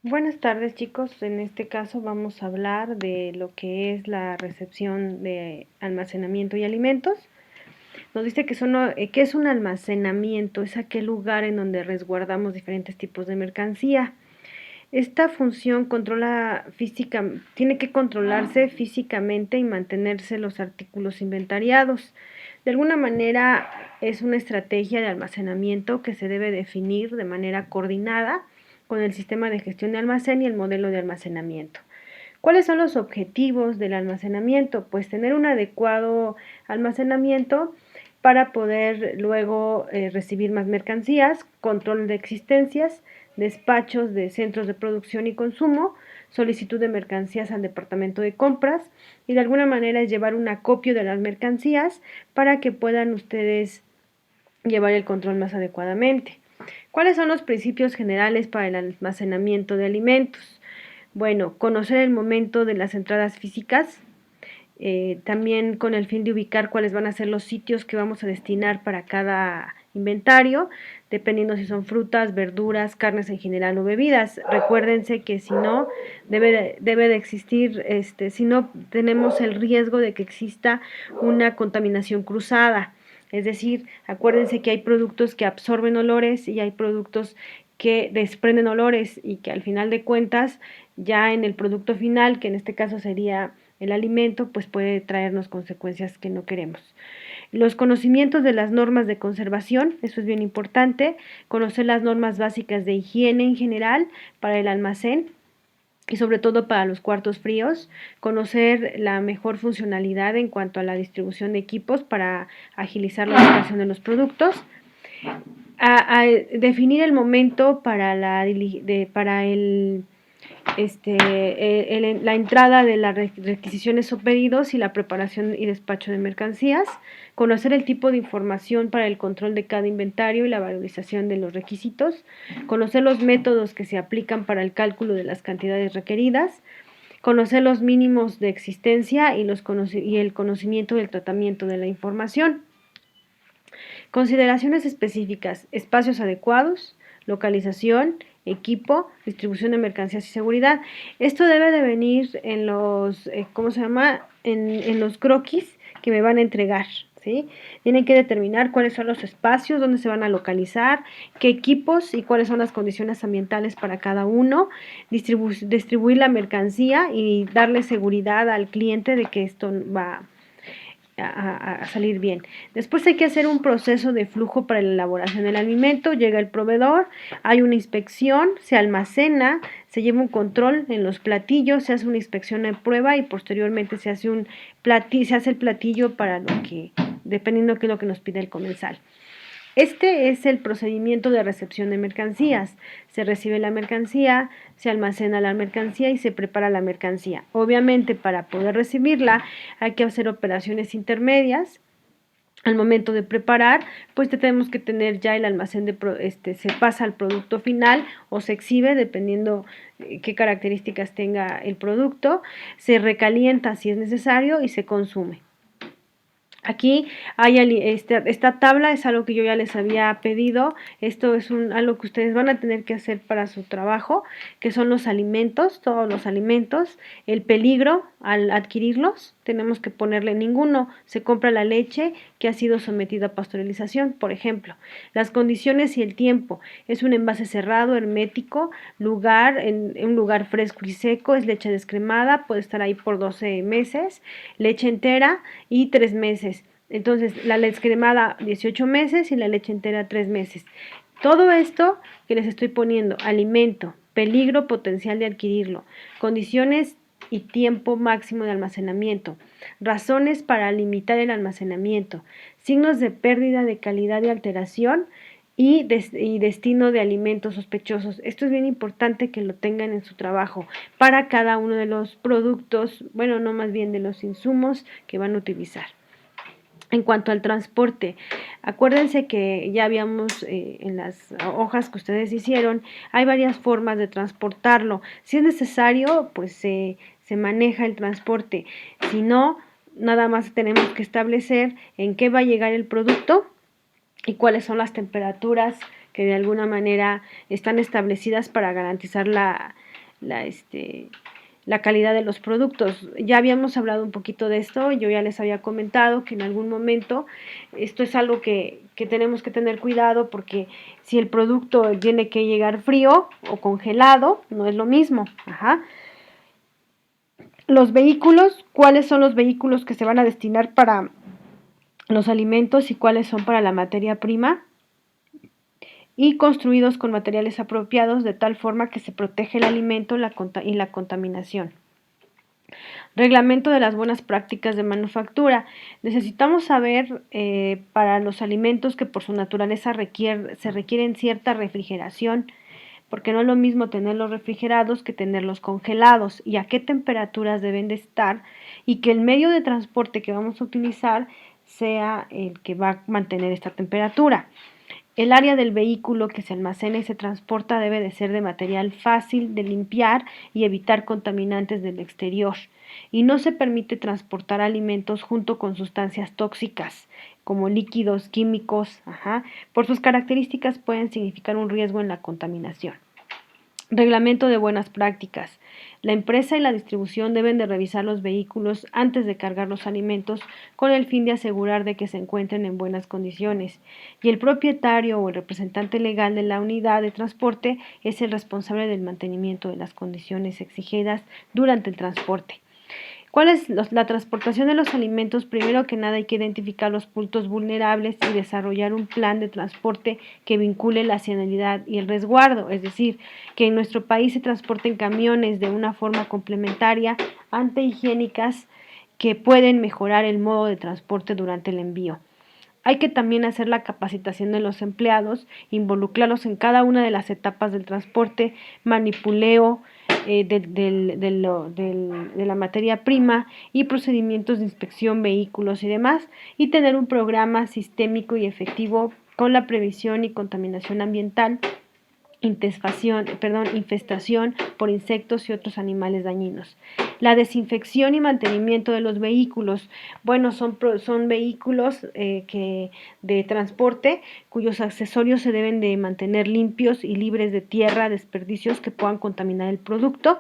Buenas tardes, chicos. En este caso vamos a hablar de lo que es la recepción de almacenamiento y alimentos. Nos dice que es un almacenamiento, es aquel lugar en donde resguardamos diferentes tipos de mercancía. Esta función tiene que controlarse físicamente y mantenerse los artículos inventariados. De alguna manera es una estrategia de almacenamiento que se debe definir de manera coordinada con el sistema de gestión de almacén y el modelo de almacenamiento. ¿Cuáles son los objetivos del almacenamiento? Pues tener un adecuado almacenamiento para poder luego recibir más mercancías, control de existencias, despachos de centros de producción y consumo, solicitud de mercancías al departamento de compras y de alguna manera es llevar un acopio de las mercancías para que puedan ustedes llevar el control más adecuadamente. ¿Cuáles son los principios generales para el almacenamiento de alimentos? Bueno, conocer el momento de las entradas físicas, también con el fin de ubicar cuáles van a ser los sitios que vamos a destinar para cada inventario, dependiendo si son frutas, verduras, carnes en general o bebidas. Recuérdense que si no, debe de existir, si no, tenemos el riesgo de que exista una contaminación cruzada. Es decir, acuérdense que hay productos que absorben olores y hay productos que desprenden olores y que al final de cuentas, ya en el producto final, que en este caso sería el alimento, pues puede traernos consecuencias que no queremos. Los conocimientos de las normas de conservación, eso es bien importante, conocer las normas básicas de higiene en general para el almacén y sobre todo para los cuartos fríos, conocer la mejor funcionalidad en cuanto a la distribución de equipos para agilizar la operación de los productos, a definir el momento para la entrada de las requisiciones o pedidos y la preparación y despacho de mercancías, conocer el tipo de información para el control de cada inventario y la valorización de los requisitos, conocer los métodos que se aplican para el cálculo de las cantidades requeridas, conocer los mínimos de existencia y el conocimiento del tratamiento de la información. Consideraciones específicas: espacios adecuados, localización, equipo, distribución de mercancías y seguridad. Esto debe de venir en los, ¿cómo se llama? En los croquis que me van a entregar, ¿sí? Tienen que determinar cuáles son los espacios, dónde se van a localizar, qué equipos y cuáles son las condiciones ambientales para cada uno, distribuir la mercancía y darle seguridad al cliente de que esto va a salir bien. Después hay que hacer un proceso de flujo para la elaboración del alimento. Llega el proveedor, hay una inspección, se almacena, se lleva un control en los platillos, se hace una inspección de prueba y posteriormente se hace el platillo para lo que, dependiendo de qué es lo que nos pide el comensal. Este es el procedimiento de recepción de mercancías. Se recibe la mercancía, se almacena la mercancía y se prepara la mercancía. Obviamente, para poder recibirla hay que hacer operaciones intermedias. Al momento de preparar, pues tenemos que tener ya el almacén se pasa al producto final o se exhibe dependiendo qué características tenga el producto, se recalienta si es necesario y se consume. Aquí hay esta tabla, es algo que yo ya les había pedido. Esto es algo que ustedes van a tener que hacer para su trabajo, que son los alimentos, todos los alimentos, el peligro al adquirirlos. Tenemos que ponerle ninguno. Se compra la leche que ha sido sometida a pasteurización, por ejemplo. Las condiciones y el tiempo. Es un envase cerrado, hermético, en un lugar fresco y seco, es leche descremada, puede estar ahí por 12 meses, leche entera y 3 meses. Entonces, la leche cremada 18 meses y la leche entera 3 meses. Todo esto que les estoy poniendo: alimento, peligro potencial de adquirirlo, condiciones y tiempo máximo de almacenamiento, razones para limitar el almacenamiento, signos de pérdida de calidad y alteración y destino de alimentos sospechosos. Esto es bien importante que lo tengan en su trabajo para cada uno de los productos, bueno, no, más bien de los insumos que van a utilizar. En cuanto al transporte, acuérdense que ya habíamos en las hojas que ustedes hicieron, hay varias formas de transportarlo. Si es necesario, pues se maneja el transporte. Si no, nada más tenemos que establecer en qué va a llegar el producto y cuáles son las temperaturas que de alguna manera están establecidas para garantizar la, este, la calidad de los productos. Ya habíamos hablado un poquito de esto, yo ya les había comentado que en algún momento esto es algo que tenemos que tener cuidado, porque si el producto tiene que llegar frío o congelado, no es lo mismo. Ajá. Los vehículos, ¿cuáles son los vehículos que se van a destinar para los alimentos y cuáles son para la materia prima? Y construidos con materiales apropiados de tal forma que se protege el alimento y la contaminación. Reglamento de las buenas prácticas de manufactura. Necesitamos saber para los alimentos que por su naturaleza se requieren cierta refrigeración, porque no es lo mismo tenerlos refrigerados que tenerlos congelados, y a qué temperaturas deben de estar, y que el medio de transporte que vamos a utilizar sea el que va a mantener esta temperatura. El área del vehículo que se almacena y se transporta debe de ser de material fácil de limpiar y evitar contaminantes del exterior. Y no se permite transportar alimentos junto con sustancias tóxicas, como líquidos, químicos, por sus características pueden significar un riesgo en la contaminación. Reglamento de buenas prácticas. La empresa y la distribución deben de revisar los vehículos antes de cargar los alimentos con el fin de asegurar de que se encuentren en buenas condiciones, y el propietario o el representante legal de la unidad de transporte es el responsable del mantenimiento de las condiciones exigidas durante el transporte. ¿Cuál es la transportación de los alimentos? Primero que nada hay que identificar los puntos vulnerables y desarrollar un plan de transporte que vincule la señalidad y el resguardo, es decir, que en nuestro país se transporten camiones de una forma complementaria, antihigiénicas, que pueden mejorar el modo de transporte durante el envío. Hay que también hacer la capacitación de los empleados, involucrarlos en cada una de las etapas del transporte, manipuleo de la materia prima y procedimientos de inspección, vehículos y demás, y tener un programa sistémico y efectivo con la previsión y contaminación ambiental, infestación por insectos y otros animales dañinos. La desinfección y mantenimiento de los vehículos. Bueno, son vehículos de transporte cuyos accesorios se deben de mantener limpios y libres de tierra, desperdicios que puedan contaminar el producto.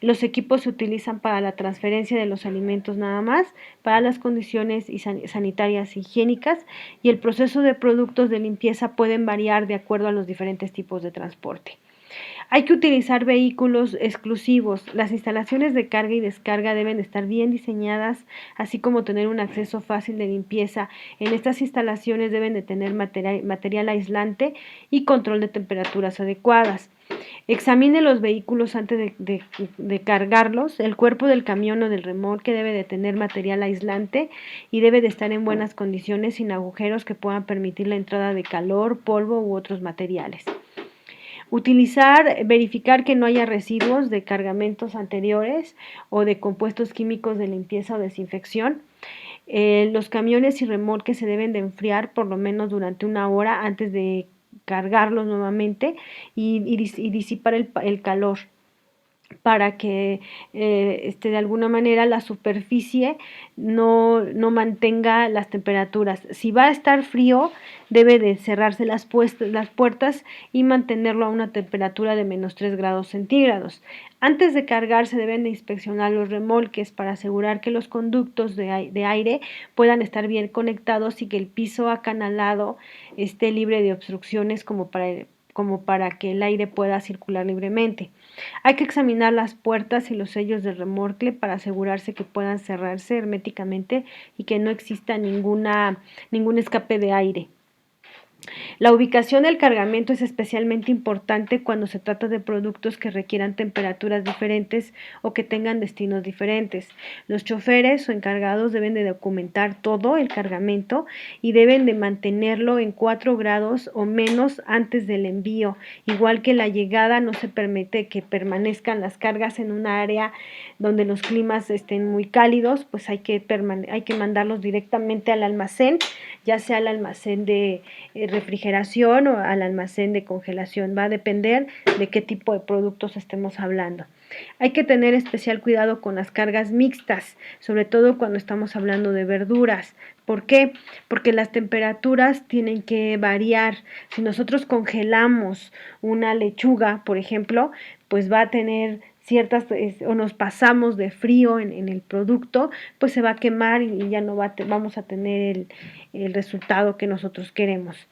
Los equipos se utilizan para la transferencia de los alimentos nada más, para las condiciones sanitarias e higiénicas, y el proceso de productos de limpieza pueden variar de acuerdo a los diferentes tipos de transporte. Hay que utilizar vehículos exclusivos. Las instalaciones de carga y descarga deben estar bien diseñadas, así como tener un acceso fácil de limpieza. En estas instalaciones deben de tener material aislante y control de temperaturas adecuadas. Examine los vehículos antes de cargarlos. El cuerpo del camión o del remolque debe de tener material aislante y debe de estar en buenas condiciones, sin agujeros que puedan permitir la entrada de calor, polvo u otros materiales. Verificar que no haya residuos de cargamentos anteriores o de compuestos químicos de limpieza o desinfección. Los camiones y remolques se deben de enfriar por lo menos durante 1 hora antes de cargarlos nuevamente y disipar el calor, para que de alguna manera la superficie no mantenga las temperaturas. Si va a estar frío, debe de cerrarse las puertas y mantenerlo a una temperatura de -3 grados centígrados. Antes de cargar se deben de inspeccionar los remolques para asegurar que los conductos de aire puedan estar bien conectados y que el piso acanalado esté libre de obstrucciones como para que el aire pueda circular libremente. Hay que examinar las puertas y los sellos del remolque para asegurarse que puedan cerrarse herméticamente y que no exista ningún escape de aire. La ubicación del cargamento es especialmente importante cuando se trata de productos que requieran temperaturas diferentes o que tengan destinos diferentes. Los choferes o encargados deben de documentar todo el cargamento y deben de mantenerlo en 4 grados o menos antes del envío. Igual que la llegada, no se permite que permanezcan las cargas en un área donde los climas estén muy cálidos, pues hay que mandarlos directamente al almacén, ya sea al almacén de refrigeración o al almacén de congelación. Va a depender de qué tipo de productos estemos hablando. Hay que tener especial cuidado con las cargas mixtas, sobre todo cuando estamos hablando de verduras, ¿Por qué? Porque las temperaturas tienen que variar. Si nosotros congelamos una lechuga, por ejemplo, pues va a tener ciertas, o nos pasamos de frío en el producto, pues se va a quemar y ya no vamos a tener el resultado que nosotros queremos.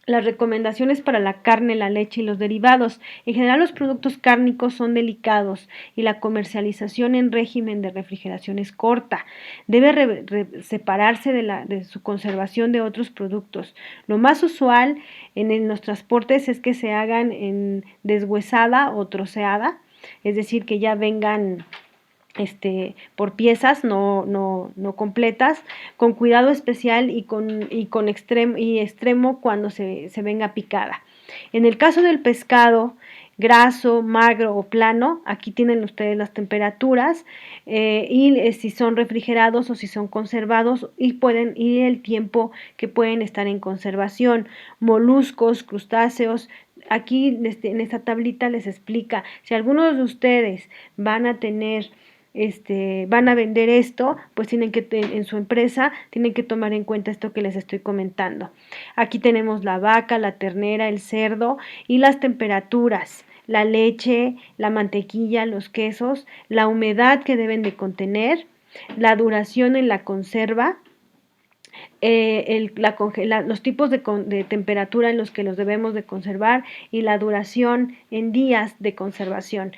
Las recomendaciones para la carne, la leche y los derivados. En general, los productos cárnicos son delicados y la comercialización en régimen de refrigeración es corta. Debe separarse de su conservación de otros productos. Lo más usual en los transportes es que se hagan en deshuesada o troceada, es decir, que ya vengan por piezas, no completas, con cuidado especial y con extremo cuando se venga picada. En el caso del pescado graso, magro o plano, aquí tienen ustedes las temperaturas si son refrigerados o si son conservados y el tiempo que pueden estar en conservación. Moluscos, crustáceos, aquí en esta tablita les explica si algunos de ustedes van a tener van a vender esto, pues en su empresa tienen que tomar en cuenta esto que les estoy comentando. Aquí tenemos la vaca, la ternera, el cerdo y las temperaturas, la leche, la mantequilla, los quesos, la humedad que deben de contener, la duración en la conserva, los tipos de temperatura en los que los debemos de conservar y la duración en días de conservación.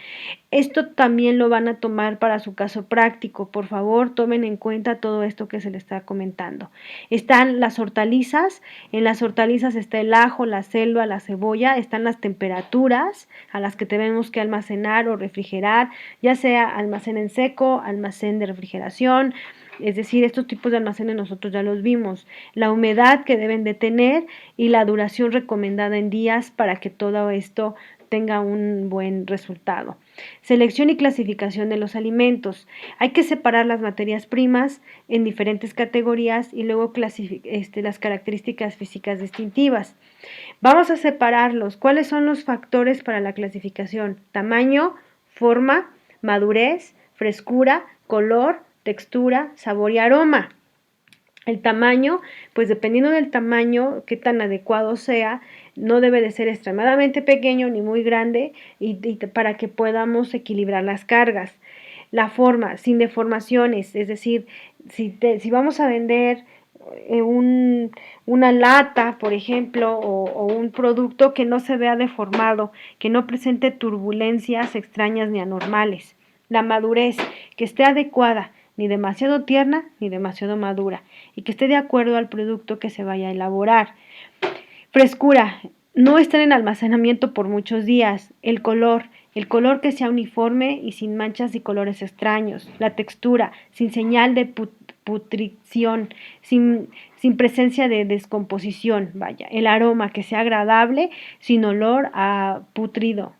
Esto también lo van a tomar para su caso práctico. Por favor, tomen en cuenta todo esto que se les está comentando. Están las hortalizas. En las hortalizas está el ajo, la selva, la cebolla. Están las temperaturas a las que tenemos que almacenar o refrigerar, ya sea almacén en seco, almacén de refrigeración. Es decir, estos tipos de almacenes nosotros ya los vimos. La humedad que deben de tener y la duración recomendada en días para que todo esto tenga un buen resultado. Selección y clasificación de los alimentos. Hay que separar las materias primas en diferentes categorías y luego las características físicas distintivas. Vamos a separarlos. ¿Cuáles son los factores para la clasificación? Tamaño, forma, madurez, frescura, color, textura, sabor y aroma. El tamaño, pues dependiendo del tamaño, qué tan adecuado sea, no debe de ser extremadamente pequeño ni muy grande para que podamos equilibrar las cargas. La forma, sin deformaciones, es decir, si vamos a vender una lata, por ejemplo, o un producto que no se vea deformado, que no presente turbulencias extrañas ni anormales. La madurez, que esté adecuada, ni demasiado tierna ni demasiado madura, y que esté de acuerdo al producto que se vaya a elaborar. Frescura, no estar en almacenamiento por muchos días. El color que sea uniforme y sin manchas y colores extraños. La textura, sin señal de putrición, sin presencia de descomposición, vaya. El aroma, que sea agradable, sin olor a putrido.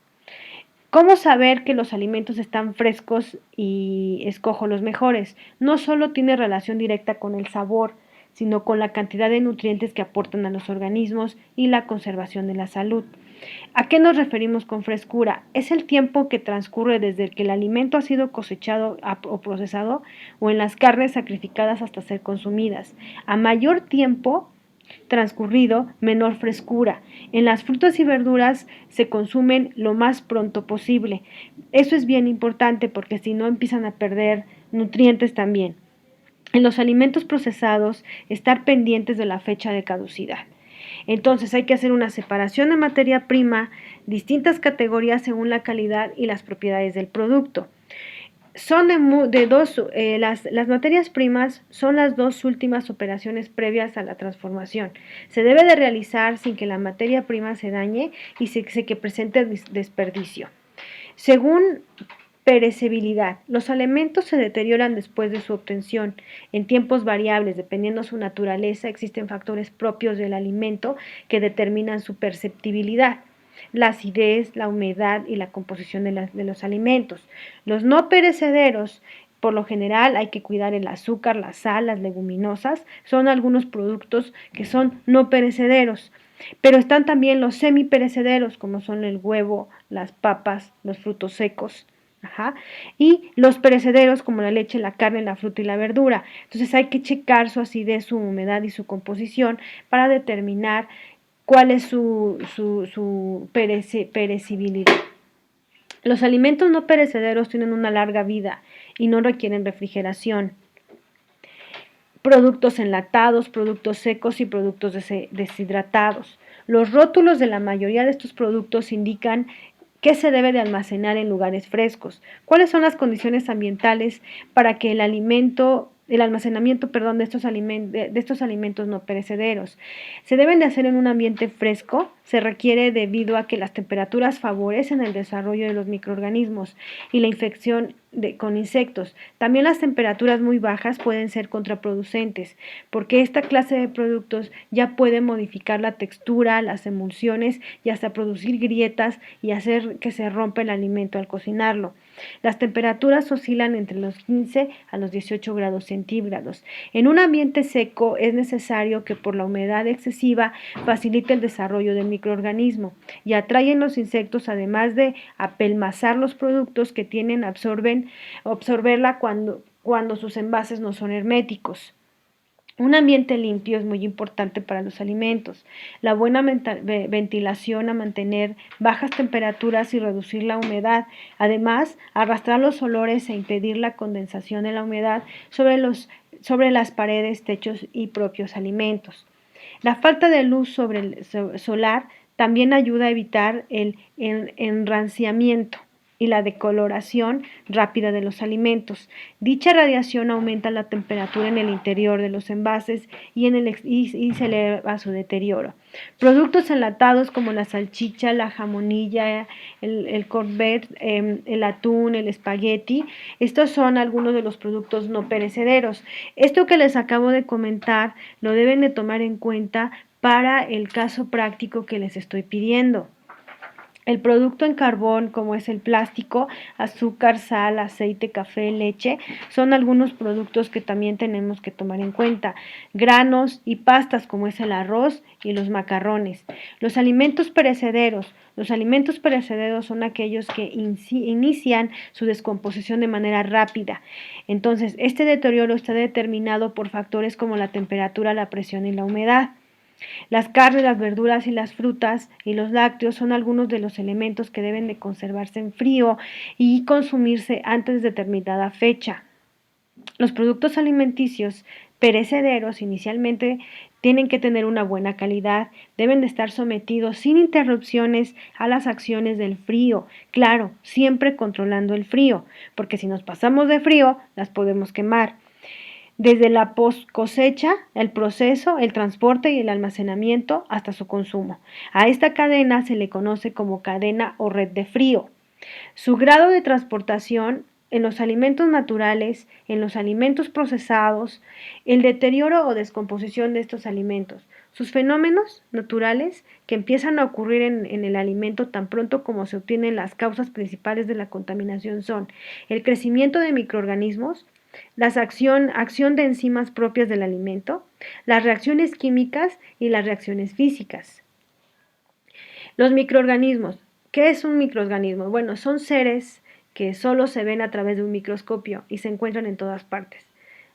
¿Cómo saber que los alimentos están frescos y escojo los mejores? No solo tiene relación directa con el sabor, sino con la cantidad de nutrientes que aportan a los organismos y la conservación de la salud. ¿A qué nos referimos con frescura? Es el tiempo que transcurre desde que el alimento ha sido cosechado o procesado o en las carnes sacrificadas hasta ser consumidas. A mayor tiempo transcurrido, menor frescura. En las frutas y verduras se consumen lo más pronto posible. Eso es bien importante porque si no empiezan a perder nutrientes también. En los alimentos procesados, estar pendientes de la fecha de caducidad. Entonces hay que hacer una separación de materia prima, distintas categorías según la calidad y las propiedades del producto. Son las materias primas son las dos últimas operaciones previas a la transformación. Se debe de realizar sin que la materia prima se dañe y sin que presente desperdicio. Según perecibilidad. Los alimentos se deterioran después de su obtención. En tiempos variables, dependiendo su naturaleza, existen factores propios del alimento que determinan su perceptibilidad. La acidez, la humedad y la composición de los alimentos. Los no perecederos, por lo general hay que cuidar el azúcar, la sal, las leguminosas, son algunos productos que son no perecederos. Pero están también los semiperecederos, como son el huevo, las papas, los frutos secos. Ajá. Y los perecederos como la leche, la carne, la fruta y la verdura. Entonces hay que checar su acidez, su humedad y su composición para determinar cuál es su perecibilidad. Los alimentos no perecederos tienen una larga vida y no requieren refrigeración. Productos enlatados, productos secos y productos deshidratados. Los rótulos de la mayoría de estos productos indican qué se debe de almacenar en lugares frescos, cuáles son las condiciones ambientales para que el almacenamiento, perdón, de estos alimentos no perecederos. Se deben de hacer en un ambiente fresco, se requiere debido a que las temperaturas favorecen el desarrollo de los microorganismos y la infección con insectos. También las temperaturas muy bajas pueden ser contraproducentes, porque esta clase de productos ya puede modificar la textura, las emulsiones y hasta producir grietas y hacer que se rompa el alimento al cocinarlo. Las temperaturas oscilan entre los 15 a los 18 grados centígrados. En un ambiente seco es necesario que por la humedad excesiva facilite el desarrollo del microorganismo y atraen los insectos, además de apelmazar los productos que tienen absorberla cuando sus envases no son herméticos. Un ambiente limpio es muy importante para los alimentos. La buena ventilación a mantener bajas temperaturas y reducir la humedad. Además, arrastrar los olores e impedir la condensación de la humedad sobre las paredes, techos y propios alimentos. La falta de luz solar también ayuda a evitar el enranciamiento y la decoloración rápida de los alimentos. Dicha radiación aumenta la temperatura en el interior de los envases y se eleva su deterioro. Productos enlatados como la salchicha, la jamonilla, el cornbread, el atún, el espagueti, estos son algunos de los productos no perecederos. Esto que les acabo de comentar lo deben de tomar en cuenta para el caso práctico que les estoy pidiendo. El producto en carbón, como es el plástico, azúcar, sal, aceite, café, leche, son algunos productos que también tenemos que tomar en cuenta. Granos y pastas, como es el arroz y los macarrones. Los alimentos perecederos. Los alimentos perecederos son aquellos que inician su descomposición de manera rápida. Entonces, este deterioro está determinado por factores como la temperatura, la presión y la humedad. Las carnes, las verduras y las frutas y los lácteos son algunos de los elementos que deben de conservarse en frío y consumirse antes de determinada fecha. Los productos alimenticios perecederos inicialmente tienen que tener una buena calidad, deben de estar sometidos sin interrupciones a las acciones del frío, claro, siempre controlando el frío, porque si nos pasamos de frío, las podemos quemar. Desde la post cosecha, el proceso, el transporte y el almacenamiento hasta su consumo. A esta cadena se le conoce como cadena o red de frío. Su grado de transportación en los alimentos naturales, en los alimentos procesados, el deterioro o descomposición de estos alimentos. Sus fenómenos naturales que empiezan a ocurrir en el alimento tan pronto como se obtienen las causas principales de la contaminación son el crecimiento de microorganismos, la acción de enzimas propias del alimento, las reacciones químicas y las reacciones físicas. Los microorganismos. ¿Qué es un microorganismo? Bueno, son seres que solo se ven a través de un microscopio y se encuentran en todas partes.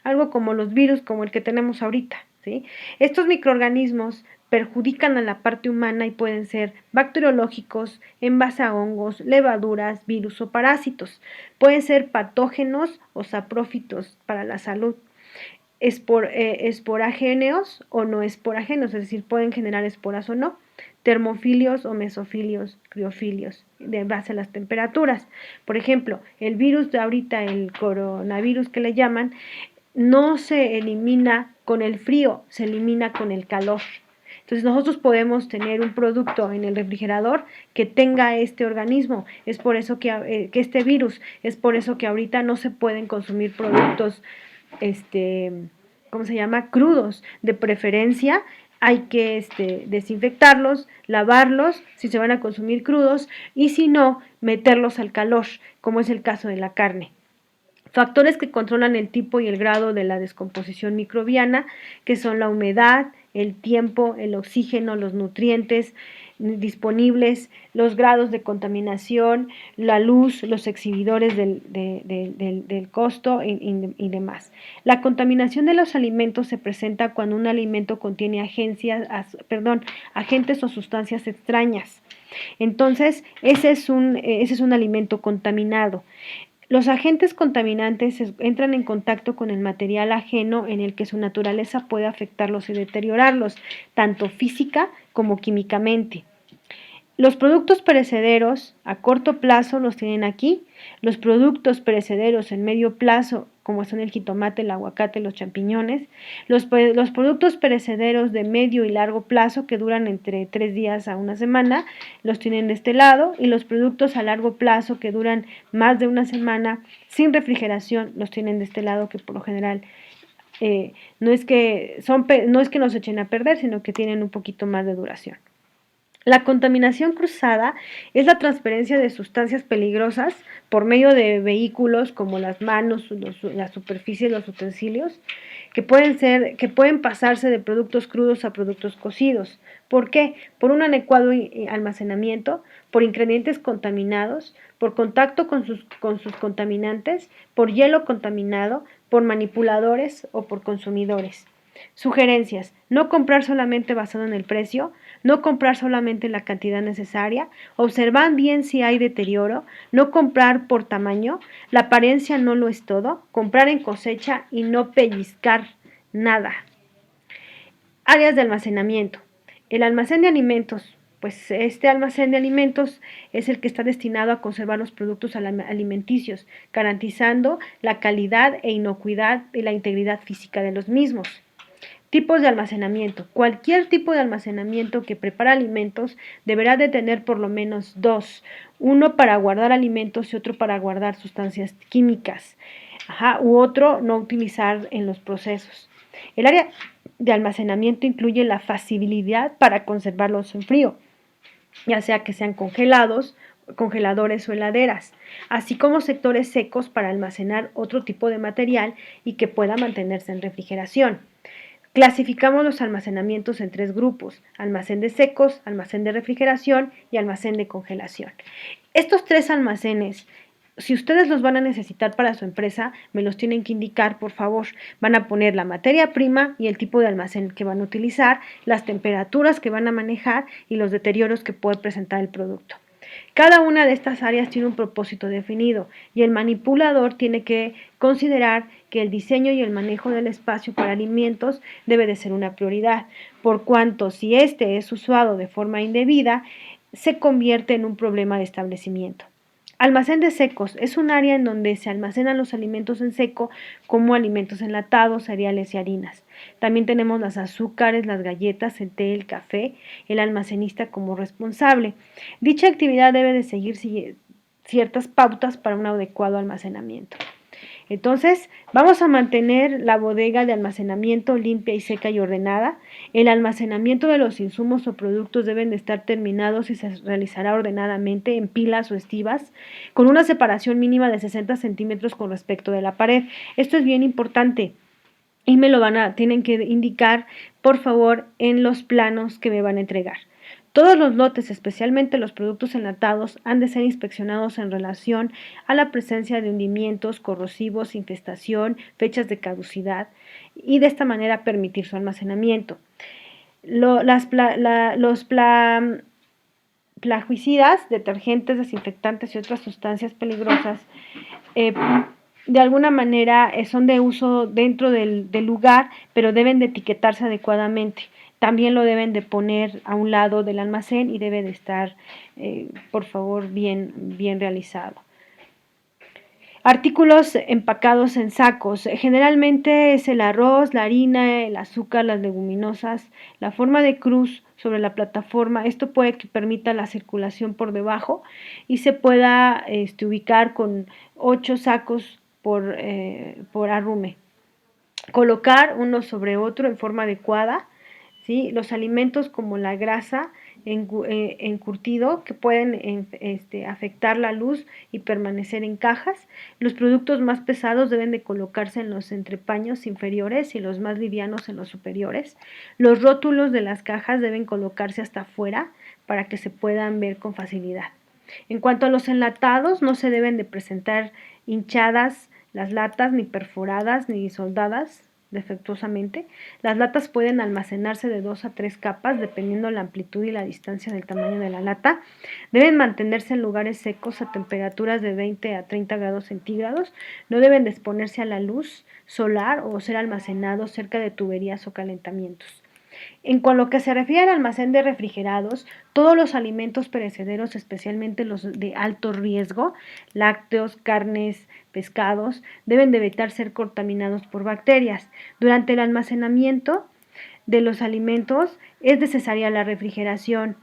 Algo como los virus, como el que tenemos ahorita, ¿sí? Estos microorganismos perjudican a la parte humana y pueden ser bacteriológicos, en base a hongos, levaduras, virus o parásitos. Pueden ser patógenos o saprófitos para la salud. Esporagéneos o no esporagéneos, es decir, pueden generar esporas o no, termofilios o mesofilios, criofilios, de base a las temperaturas. Por ejemplo, el virus de ahorita, el coronavirus que le llaman, no se elimina con el frío, se elimina con el calor. Entonces nosotros podemos tener un producto en el refrigerador que tenga este organismo, es por eso que este virus, es por eso que ahorita no se pueden consumir productos ¿cómo se llama? Crudos. De preferencia hay que desinfectarlos, lavarlos si se van a consumir crudos y si no, meterlos al calor, como es el caso de la carne. Factores que controlan el tipo y el grado de la descomposición microbiana, que son la humedad, el tiempo, el oxígeno, los nutrientes disponibles, los grados de contaminación, la luz, los exhibidores del costo y demás. La contaminación de los alimentos se presenta cuando un alimento contiene agentes o sustancias extrañas. Entonces, ese es un alimento contaminado. Los agentes contaminantes entran en contacto con el material ajeno en el que su naturaleza puede afectarlos y deteriorarlos, tanto física como químicamente. Los productos perecederos a corto plazo los tienen aquí. Los productos perecederos en medio plazo, como son el jitomate, el aguacate, los champiñones. Los productos perecederos de medio y largo plazo, que duran entre 3 días a una semana, los tienen de este lado. Y los productos a largo plazo, que duran más de una semana sin refrigeración, los tienen de este lado, que por lo general no es que los echen a perder, sino que tienen un poquito más de duración. La contaminación cruzada es la transferencia de sustancias peligrosas por medio de vehículos como las manos, las superficies, los utensilios, que pueden pasarse de productos crudos a productos cocidos. ¿Por qué? Por un inadecuado almacenamiento, por ingredientes contaminados, por contacto con sus contaminantes, por hielo contaminado, por manipuladores o por consumidores. Sugerencias: no comprar solamente basado en el precio, no comprar solamente la cantidad necesaria, observar bien si hay deterioro, no comprar por tamaño, la apariencia no lo es todo, comprar en cosecha y no pellizcar nada. Áreas de almacenamiento. El almacén de alimentos. Pues este almacén de alimentos es el que está destinado a conservar los productos alimenticios, garantizando la calidad e inocuidad y la integridad física de los mismos. Tipos de almacenamiento. Cualquier tipo de almacenamiento que prepara alimentos deberá de tener por lo menos dos. Uno para guardar alimentos y otro para guardar sustancias químicas. U otro no utilizar en los procesos. El área de almacenamiento incluye la facilidad para conservarlos en frío, ya sea que sean congeladores o heladeras, así como sectores secos para almacenar otro tipo de material y que pueda mantenerse en refrigeración. Clasificamos los almacenamientos en 3 grupos: almacén de secos, almacén de refrigeración y almacén de congelación. Estos 3 almacenes, si ustedes los van a necesitar para su empresa, me los tienen que indicar, por favor. Van a poner la materia prima y el tipo de almacén que van a utilizar, las temperaturas que van a manejar y los deterioros que puede presentar el producto. Cada una de estas áreas tiene un propósito definido y el manipulador tiene que considerar que el diseño y el manejo del espacio para alimentos debe de ser una prioridad, por cuanto si este es usado de forma indebida, se convierte en un problema de establecimiento. Almacén de secos es un área en donde se almacenan los alimentos en seco, como alimentos enlatados, cereales y harinas. También tenemos las azúcares, las galletas, el té, el café, el almacenista como responsable. Dicha actividad debe de seguir ciertas pautas para un adecuado almacenamiento. Entonces, vamos a mantener la bodega de almacenamiento limpia y seca y ordenada. El almacenamiento de los insumos o productos deben de estar terminados y se realizará ordenadamente en pilas o estivas, con una separación mínima de 60 centímetros con respecto de la pared. Esto es bien importante y tienen que indicar, por favor, en los planos que me van a entregar. Todos los lotes, especialmente los productos enlatados, han de ser inspeccionados en relación a la presencia de hundimientos, corrosivos, infestación, fechas de caducidad y de esta manera permitir su almacenamiento. Los plaguicidas, detergentes, desinfectantes y otras sustancias peligrosas de alguna manera son de uso dentro del lugar, pero deben de etiquetarse adecuadamente. También lo deben de poner a un lado del almacén y debe de estar, por favor, bien realizado. Artículos empacados en sacos. Generalmente es el arroz, la harina, el azúcar, las leguminosas, la forma de cruz sobre la plataforma. Esto puede que permita la circulación por debajo y se pueda ubicar con 8 sacos por arrume. Colocar uno sobre otro en forma adecuada. ¿Sí? Los alimentos como la grasa encurtido que pueden afectar la luz y permanecer en cajas. Los productos más pesados deben de colocarse en los entrepaños inferiores y los más livianos en los superiores. Los rótulos de las cajas deben colocarse hasta afuera para que se puedan ver con facilidad. En cuanto a los enlatados, no se deben de presentar hinchadas las latas, ni perforadas, ni soldadas defectuosamente. Las latas pueden almacenarse de 2 a 3 capas, dependiendo la amplitud y la distancia del tamaño de la lata. Deben mantenerse en lugares secos a temperaturas de 20 a 30 grados centígrados. No deben de exponerse a la luz solar o ser almacenados cerca de tuberías o calentamientos. En cuanto a lo que se refiere al almacén de refrigerados, todos los alimentos perecederos, especialmente los de alto riesgo, lácteos, carnes, pescados, deben de evitar ser contaminados por bacterias. Durante el almacenamiento de los alimentos es necesaria la refrigeración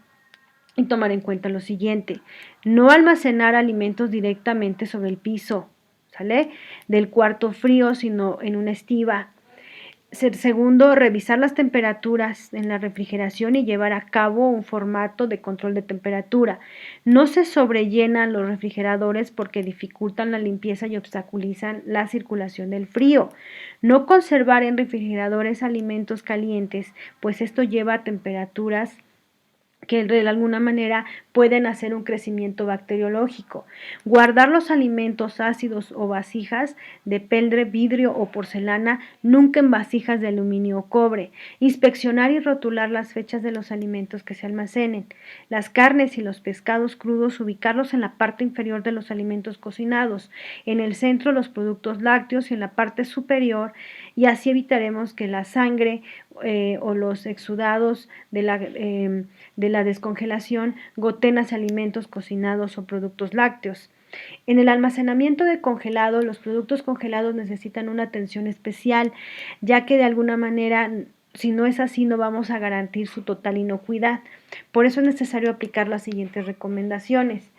y tomar en cuenta lo siguiente: no almacenar alimentos directamente sobre el piso, ¿sale?, del cuarto frío, sino en una estiva. Segundo, revisar las temperaturas en la refrigeración y llevar a cabo un formato de control de temperatura. No se sobrellenan los refrigeradores porque dificultan la limpieza y obstaculizan la circulación del frío. No conservar en refrigeradores alimentos calientes, pues esto lleva a temperaturas que de alguna manera pueden hacer un crecimiento bacteriológico. Guardar los alimentos ácidos o vasijas de peltre, vidrio o porcelana, nunca en vasijas de aluminio o cobre. Inspeccionar y rotular las fechas de los alimentos que se almacenen. Las carnes y los pescados crudos, ubicarlos en la parte inferior de los alimentos cocinados, en el centro los productos lácteos y en la parte superior, y así evitaremos que la sangre o los exudados de la descongelación goten hacia alimentos cocinados o productos lácteos. En el almacenamiento de congelado, los productos congelados necesitan una atención especial, ya que de alguna manera, si no es así, no vamos a garantizar su total inocuidad. Por eso es necesario aplicar las siguientes recomendaciones.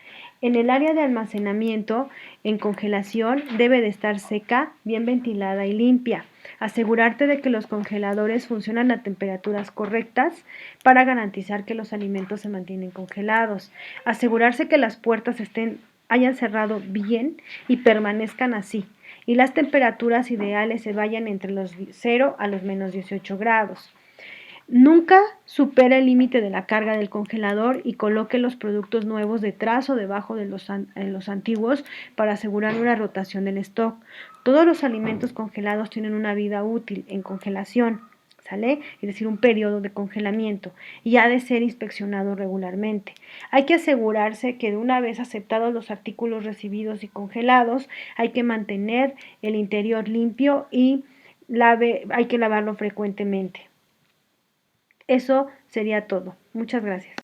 En el área de almacenamiento, en congelación, debe de estar seca, bien ventilada y limpia. Asegurarte de que los congeladores funcionan a temperaturas correctas para garantizar que los alimentos se mantienen congelados. Asegurarse que las puertas hayan cerrado bien y permanezcan así, y las temperaturas ideales se vayan entre los 0 a los menos 18 grados. Nunca supere el límite de la carga del congelador y coloque los productos nuevos detrás o debajo de los antiguos para asegurar una rotación del stock. Todos los alimentos congelados tienen una vida útil en congelación, ¿sale?, es decir, un periodo de congelamiento, y ha de ser inspeccionado regularmente. Hay que asegurarse que, de una vez aceptados los artículos recibidos y congelados, hay que mantener el interior limpio y hay que lavarlo frecuentemente. Eso sería todo. Muchas gracias.